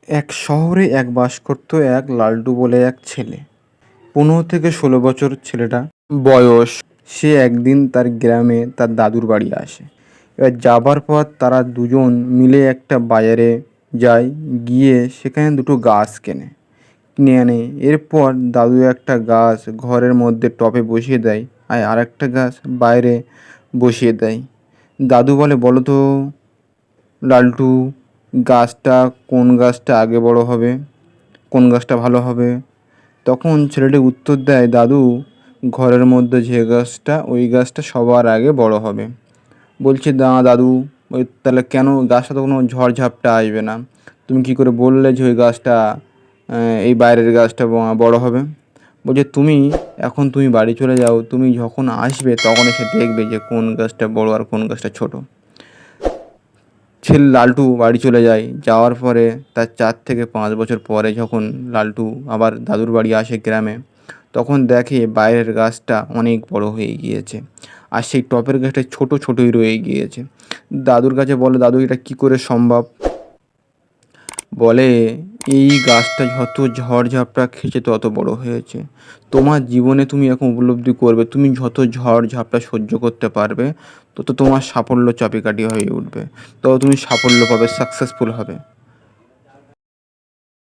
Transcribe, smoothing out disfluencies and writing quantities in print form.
এক শহরে বাস করত এক লালটু বলে এক ছেলে। 15 থেকে 16 বছর ছেলেটা বয়স। সে একদিন তার গ্রামে তার দাদুর বাড়ি আসে। এবার যাবার পর তারা দুজন মিলে একটা বাজারে যায়, গিয়ে সেখানে দুটো গাছ কিনে আনে। এরপর দাদু একটা গাছ ঘরের মধ্যে টবে বসিয়ে দেয়, আর একটা গাছ বাইরে বসিয়ে দেয়। দাদু বলে, বলো তো লালটু, কোন গাছটা আগে বড় হবে, কোন গাছটা ভালো হবে? তখন ছেলেটি উত্তর দেয়, দাদু, ঘরের মধ্যে যে গাছটা, ওই গাছটা সবার আগে বড় হবে। বলছে, দাদু, ওই তাহলে কেন গাছটা তো কোনো ঝড়ঝাপটা আসবে না, তুমি কি করে বললে যে ওই গাছটা এই বাইরের গাছটা বড় হবে? বলছে, তুমি বাড়ি চলে যাও, তুমি যখন আসবে তখন এসে দেখবে যে কোন গাছটা বড় আর কোন গাছটা ছোট। লালটু বাড়ি চলে যায়। যাওয়ার পরে তার 4 থেকে 5 বছর পরে যখন লালটু আবার দাদুর বাড়ি আসে গ্রামে, তখন দেখে বাইরের গাছটা অনেক বড় হয়ে গিয়েছে, আর সেই টবের গাছটা ছোটোই রয়ে গিয়েছে। দাদুর কাছে বলে, দাদু, এটা কী করে সম্ভব? বলে, এই গাছটা যত ঝড়ঝাপটা খেয়েছে তত বড় হয়েছে। তোমার জীবনে তুমি এখন উপলব্ধি করবে, তুমি যত ঝড়ঝাপটা সহ্য করতে পারবে তত তোমার সাফল্য চাবিকাঠি হয়ে উঠবে, তত তুমি সাফল্য পাবে, সাকসেসফুল হবে।